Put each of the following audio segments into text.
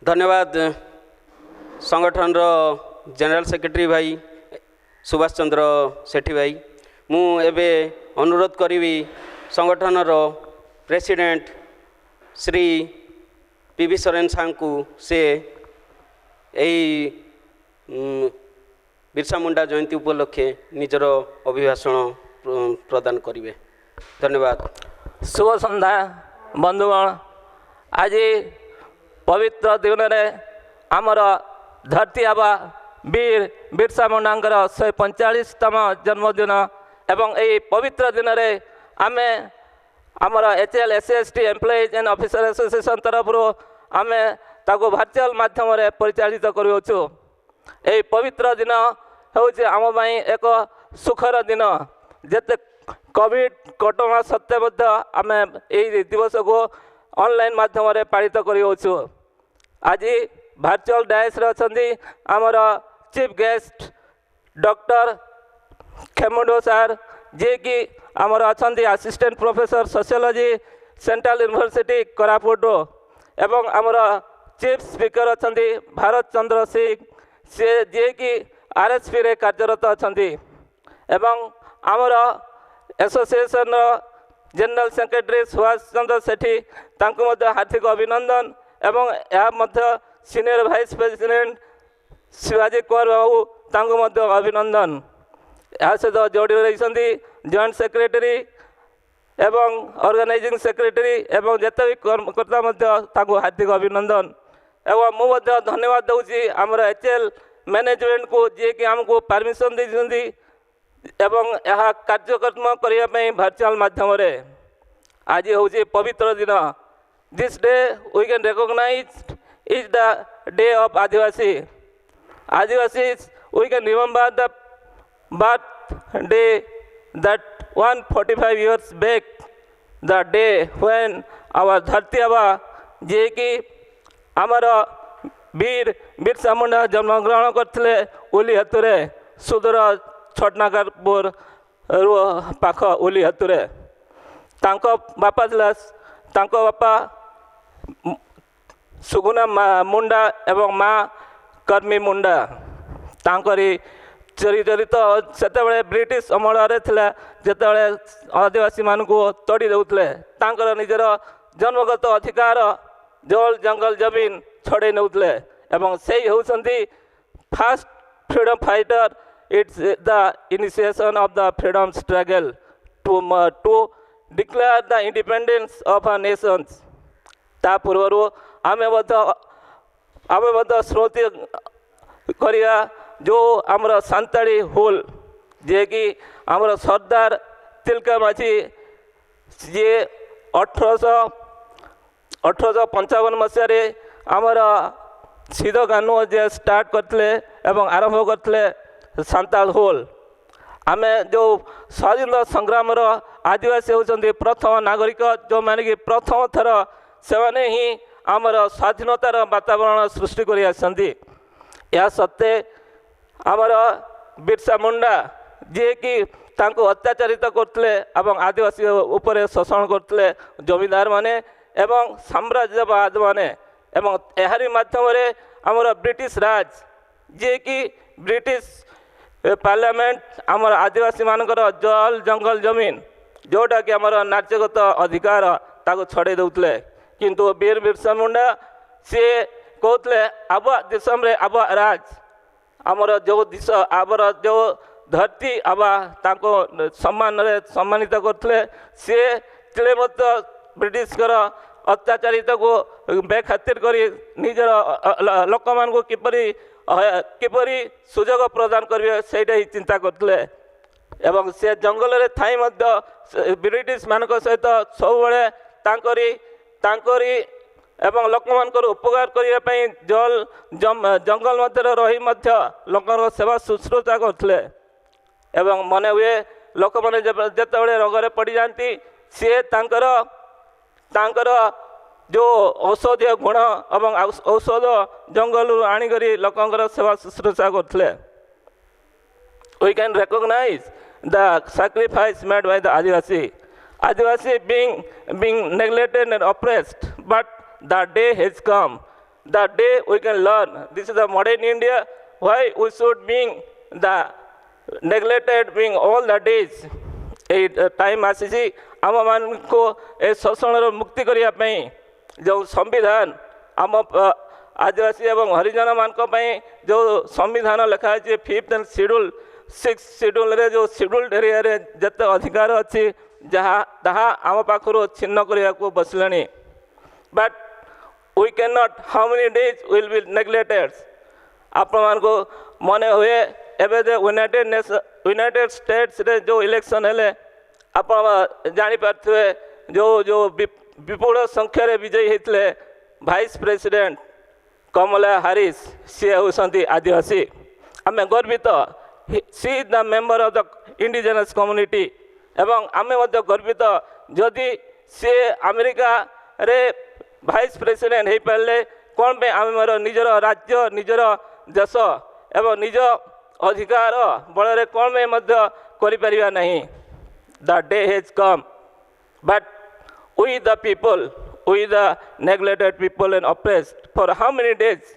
धन्यवाद संगठन general secretary भाई सुभाष चंद्र सेठी भाई। मु एबे अनुरोध करी संगठन प्रेसिडेंट श्री पीवी सोरेन साहब को से बिरसा मुंडा जयंती उपलक्षे निजर अभिभाषण प्रदान करेंगे। धन्यवाद। शुभ संध्या बंधुगण। आज पवित्र दिन में आमर धरती आबा वीर बिरसा मुंडांकर 145तम जन्मदिन एवं यही पवित्र दिन में आम आमर HL SC employees and officer association तरफ आम ताको वर्चुअल माध्यम परिचालित करूँ। यही पवित्र दिन हूँ आम एक सुखर दिन। जिते कोविड कटना सत्वे आम यही दिवस को ऑनलाइन माध्यम पालित करूँ। आज वर्चुअल डायस रे आमर चीफ गेस्ट डॉक्टर खेमुंडो सर जे कि आमर अच्छा assistant professor sociology central university Koraput एवं आमर चीफ स्पीकर अच्छा भारत चंद्र सिंह से जे कि RSP रे कार्यरत अच्छा एवं आमर association general secretary Subhash Chandra Sethi तांको मध्य हार्दिक अभिनंदन एवं यह senior vice president Shivaji Kumar Babu तांको मध्य अभिनंदन। यह सहित जोड़ी रही जॉइंट सेक्रेटरी एवं ऑर्गेनाइजिंग सेक्रेटरी एवं जिते भी कर्मकर्ता तांको हार्दिक अभिनंदन एवं मुझे धन्यवाद दूसरी आमर HL मैनेजमेंट को जी कि आमको परमिशन देती एवं यह कार्यक्रम करने वर्चुअल माध्यम आज हूँ पवित्र दिन। This day we can recognise is the day of Adivasi. Adivasis, we can remember the birthday that 145 years back, the day when our Dharti Aba जे कि आमर वीर बिरसा मुंडा जन्मग्रहण करते ओली हातुरे सुदूर छटनागरपुर पाख ओली हातुरे बापा बापा सुगुना मुंडा एवं माँ कर्मी मुंडा तांकरी चरिचरित से ब्रिटिश अमल जिते आदिवासी मान को तोड़ी देउतले तांकर निजर जन्मगत अधिकार जल जंगल जमीन छड़े नौतले एवं से होउछंती first freedom fighter. It's the initiation of the freedom struggle to declare the independence of a nations. ता पूर्व आमे स्मृति करिया जो आमर सांताड़ी होल जे कि आमर सरदार तिलका माझी जे 1855 मसीह आमर सीध गानु जे स्टार्ट करते एवं आरंभ करते सांताल होल। आमे जो स्वाधीनता संग्राम आदिवासी होती प्रथम नागरिक जो माने कि प्रथम थर से ही आमर स्वाधीनतार वातावरण सृष्टि कर यह सत्वे आमर बिरसा मुंडा जे कि तांको अत्याचारित करते एवं आदिवासी उपरे शोषण करते जमींदार माने एवं साम्राज्यवाद माने एवं एहारी माध्यम आमर ब्रिटिश राज जे कि ब्रिटिश पार्लियामेंट आमर आदिवासी मानकर जल जंगल जमीन जोटा कि आमर नाट्यगत अधिकार ताको छड़े दौले किंतु वीर बिरसा मुंडा सी कहते आबा देशम रे आबा राज आमर जो दिश आबर जो धरती आबा ताको सम्मान रे सम्मानित करते सी तिले ब्रिटिश अत्याचारित को बेखातिर करी निजर लोक मान को किपरि सुजोग प्रदान करेंगे सेटा ही चिंता करते एवं से जंगल रे थाई मध्य ब्रिटिश मान सहित सब तांकरी एवं लोक मानकर उपकार करने जल जंगल मध्य रही लोक सेवा शुश्रूषा करते एवं मन हुए लोक मैंने जिते रोग पड़ जाती सी तांकर जो औषधीय गुण एवं औषध जंगल आनिक लोकंर सेवा शुश्रूषा करते। We can recognise the sacrifice made by the Adivasi being neglected and oppressed, but the day has come the day we can learn. This is the modern India. Why we should being the neglected being all the days. A time आसी आम मान को ए शोषण मुक्ति करने जो संविधान आम आदिवासी एवं हरिजन मान जो संविधान लिखा है 5th and 6th शेड्यूल रे जो शेड्यूल्ड एरिया रे जते अधिकार अच्छी जहाँ ताहा आम पाखर छिन्न करने को बसले but we can not how many days will be neglected आप मान को मन हुए एवं यूनाइटेड स्टेट्स रे जो इलेक्शन हेले आप जापारे जो जो विपुल संख्यार विजयी होते वाइस प्रेसिडेंट कमला हारिस सी होती आदिवासी आम गर्वित she is the member of the indigenous community एवं आम गर्वित जदि सी अमेरिका रे वाइस प्रेसिडेंट हो पारे कौन पे आम निजर राज्य निजर देश एवं निज अधिकार बल कौन पे नहीं the day has come but we the people we the neglected people and oppressed for how many days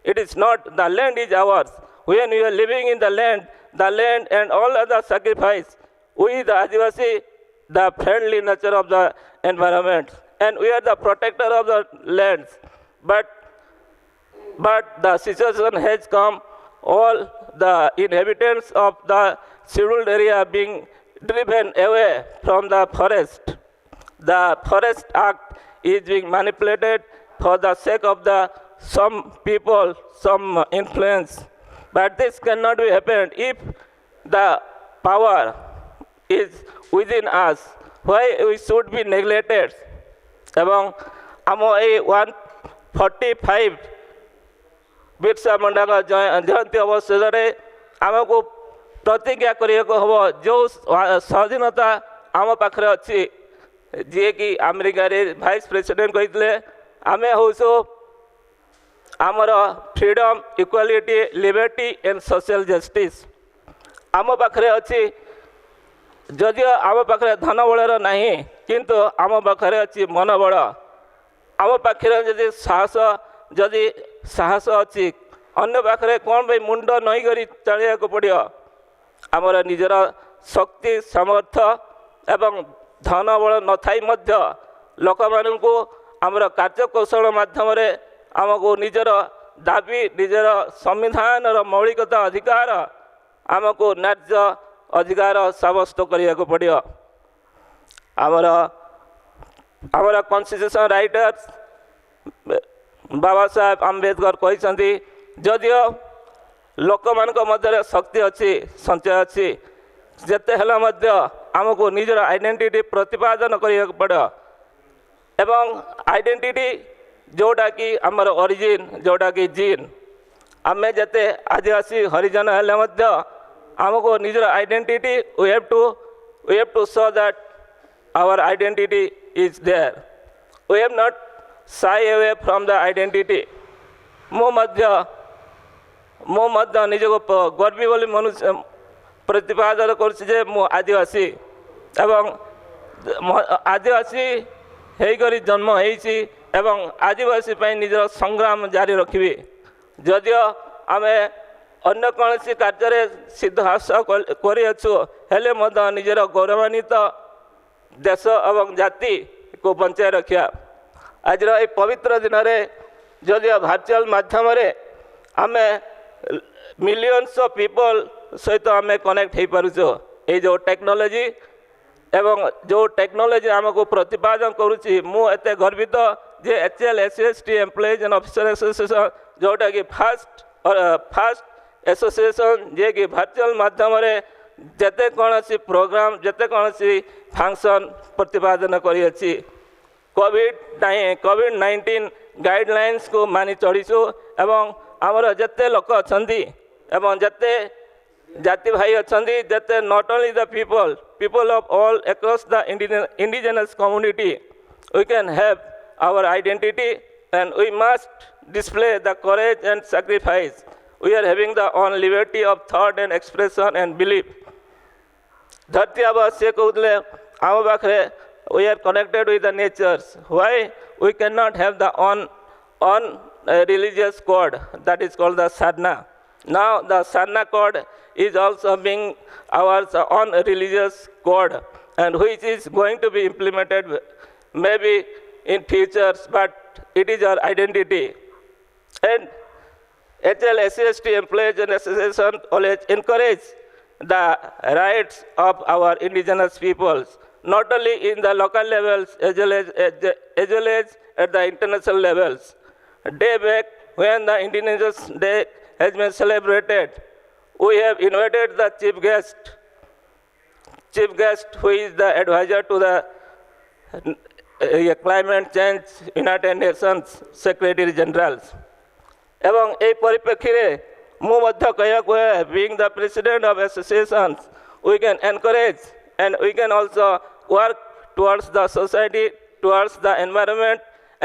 it is not the land is ours when we are living in the land and all other sacrifice we the Adivasi the friendly nature of the environment and we are the protector of the lands but the situation has come all the inhabitants of the scheduled area being driven away from the forest. The forest act is being manipulated for the sake of the some people, some influence. But this cannot be happened if the power is within us. Why we should be neglected? एवं आम ए 145 बिरसा मुंडा का जयंती अवसर आमको प्रतिज्ञा करम जो स्वाधीनता आम पाखे अच्छी जी कि अमेरिका रे वाइस प्रेसिडेंट कहते आम हूँ आमर freedom equality liberty and social justice आम पाखे अच्छी जदियो आम पाखे धन बलर ना किंतु आम पाखे अच्छी मनोबल आम पाखे जदि साहस अच्छी अन्य पाखे कौन भाई मुंड नई कर चलिया पड़ो आमर निजर शक्ति सामर्थ्य एवं धन बल न थाई लोक मानू आमर कार्यकौशल मध्यम आमको निजर दाबी निजर संविधान मौलिकता अधिकार आमको न्याय्य अधिकार सब्यस्त करने को पड़ो आमर आमर कॉन्स्टिट्यूशन राइटर्स बाबा साहेब आम्बेडकर कहते जदियो लोक मान शक्ति अच्छी संचय अच्छी जेते आमको निजर आइडेंटिटी प्रतिपादन करने पड़ो एवं आइडेंटिटी जोटा कि आमर ओरिजिन जोटा कि जीन आमे जते आदिवासी हरिजन हेले आमको निजर identity we have to show that our identity is there we have not shy away from the identity मु निजको गर्वी बोली मनुष्य प्रतिपादन करुचे मु आदिवासी एवं आदिवासी होकर जन्म होइछि एवं आदिवासी निजर संग्राम जारी रखी जदियो आम अन्य कौन कार्य सिद्ध हासिल कर निजर गौरवान्वित देश एवं जाति को बचाए रखा आज ये पवित्र दिन में जदियो वर्चुअल माध्यम आम मिलियंस ऑफ पीपल सहित आम कनेक्ट हो पारुचो ये जो टेक्नोलॉजी एवं जो टेक्नोलॉजी आमको प्रतिपादन करुच्ची मुझे गर्वित जे HL SCST employees and officer association जोटा कि फास्ट एसोसिएशन जे कि वर्चुअल माध्यम जते कौन प्रोग्राम जते कौन फंक्शन प्रतिपादन करी कोविड-19 गाइडलाइंस को मानि चढ़ीचु एवं आमर जते लोक अच्छा एवं जते जाति भाई अच्छा जते not only the people of all across the indigenous community we can have our identity and we must display the courage and sacrifice we are having the own liberty of thought and expression and belief धरती आबा से कहले आम पाखे we are connected with the natures why we cannot have the own religious code that is called the Sadhana. Now the Sadhana code is also being our own religious code, and which is going to be implemented maybe in futures, but it is our identity. And HL SCST Employees and Association always encourage the rights of our indigenous peoples, not only in the local levels as well as at the international levels. Day back when the Indigenous Day has been celebrated, we have invited the chief guest who is the advisor to the Climate Change United Nations Secretary Generals. এবং এই পরিপ্রেক্ষিতে ମୁଁ ମଧ୍ୟ କହିବାକୁ ହୁଏ, being the president of associations, we can encourage and we can also work towards the society, towards the environment,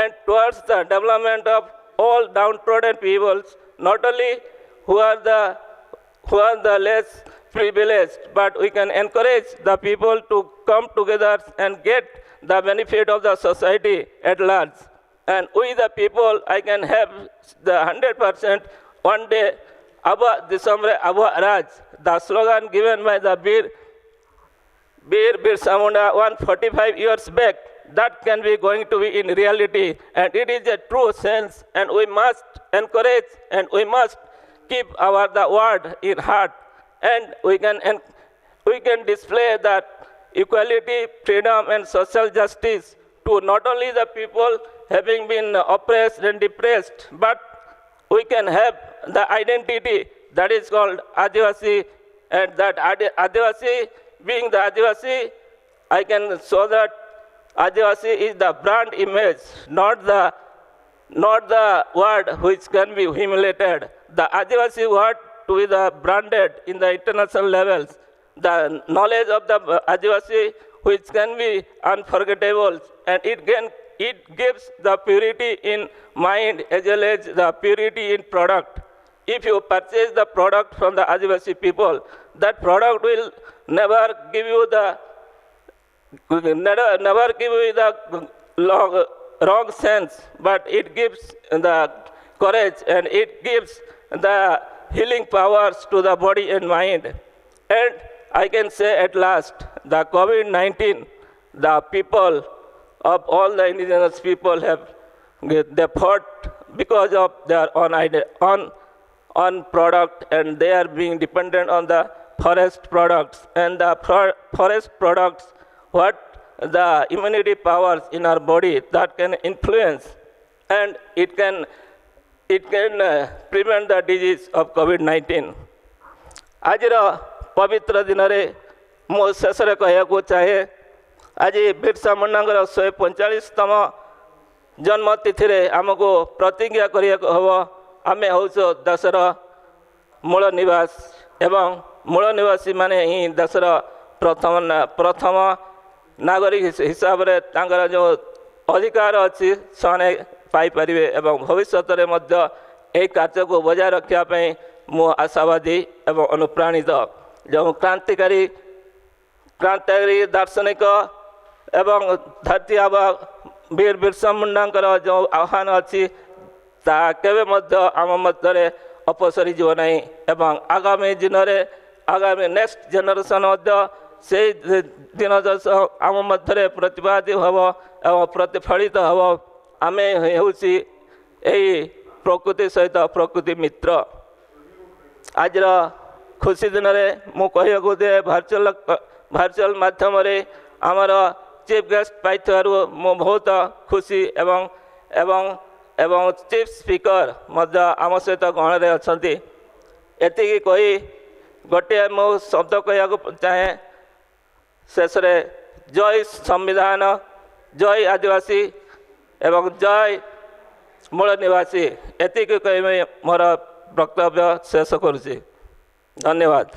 and towards the development of all downtrodden peoples, not only who are the less privileged, but we can encourage the people to come together and get the benefit of the society at large. And we the people, I can have the 100% one day, Abba Disamre Abba Raj, the slogan given by the Bir Birsa Munda 145 years back, that can be going to be in reality, and it is a true sense, and we must encourage and we must keep the word in heart, and we can display that equality, freedom, and social justice to not only the people having been oppressed and depressed, but we can have the identity that is called Adivasi, and that Adivasi, being the Adivasi, I can show that Adivasi is the brand image, not the word which can be humiliated. The Adivasi word to be the branded in the international levels. The knowledge of the Adivasi which can be unforgettable, and it gives the purity in mind as well as the purity in product. If you purchase the product from the Adivasi people, that product will never give you the wrong sense, but it gives the courage and it gives the healing powers to the body and mind. And I can say at last, the COVID-19, the people of all the indigenous people they fought because of their own product, and they are being dependent on the forest products, and the forest products, what the immunity powers in our body that can influence, and it can prevent the disease of COVID-19. ଆଜିର ପବିତ୍ର ଦିନରେ ମୁଁ ଶେଷରେ କହିବାକୁ ଚାହେଁ, ଆଜି ବିର୍ସା ମୁଣ୍ଡାଙ୍କର 145ତମ ଜନ୍ମ ତିଥିରେ ଆମକୁ ପ୍ରତିଜ୍ଞା କରିବାକୁ ହେବ, ଆମେ ହେଉଛୁ ଦେଶର ମୂଳ ନିବାସ, ଏବଂ ମୂଳ ନିବାସୀମାନେ ହିଁ ଦେଶର ପ୍ରଥମ ନାଗରିକ ହିସାବରେ ତାଙ୍କର ଯେଉଁ ଅଧିକାର ଅଛି ସେମାନେ ପାଇପାରିବେ, ଏବଂ ଭବିଷ୍ୟତରେ ମଧ୍ୟ ଏହି କାର୍ଯ୍ୟକୁ ବଜାୟ ରଖିବା ପାଇଁ ମୁଁ ଆଶାବାଦୀ ଏବଂ ଅନୁପ୍ରାଣିତ। ଯେଉଁ କ୍ରାନ୍ତିକାରୀ ଦାର୍ଶନିକ ଏବଂ ଧରତୀ ଆବା ବୀର ବିର୍ସା ମୁଣ୍ଡାଙ୍କର ଯେଉଁ ଆହ୍ୱାନ ଅଛି ତାହା କେବେ ମଧ୍ୟ ଆମ ମଧ୍ୟରେ ଅପସରି ଯିବ ନାହିଁ, ଏବଂ ଆଗାମୀ ଦିନରେ ଆଗାମୀ ନେକ୍ସଟ ଜେନେରେସନ୍ ମଧ୍ୟ ସେଇ ଦିନ ଆମ ମଧ୍ୟରେ ପ୍ରତିପାଦିତ ହେବ ଏବଂ ପ୍ରତିଫଳିତ ହେବ। ଆମେ ହେଉଛି ଏହି ପ୍ରକୃତି ସହିତ ପ୍ରକୃତି ମିତ୍ର। ଆଜିର ଖୁସି ଦିନରେ ମୁଁ କହିବାକୁ ଦିଏ, ଭର୍ଚୁଆଲ ମାଧ୍ୟମରେ ଆମର ଚିଫ୍ ଗେଷ୍ଟ ପାଇଥିବାରୁ ମୁଁ ବହୁତ ଖୁସି, ଏବଂ ଚିଫ୍ ସ୍ପିକର ମଧ୍ୟ ଆମ ସହିତ ଗହଣରେ ଅଛନ୍ତି। ଏତିକି କହି ଗୋଟିଏ ମୁଁ ଶବ୍ଦ କହିବାକୁ ଚାହେଁ ଶେଷରେ, ଜୟ ସମ୍ବିଧାନ, ଜୟ ଆଦିବାସୀ ଏବଂ ଜୟ ମୂଳ ନିବାସୀ। ଏତିକି କହି ମୋର ବକ୍ତବ୍ୟ ଶେଷ କରୁଛି। ଧନ୍ୟବାଦ।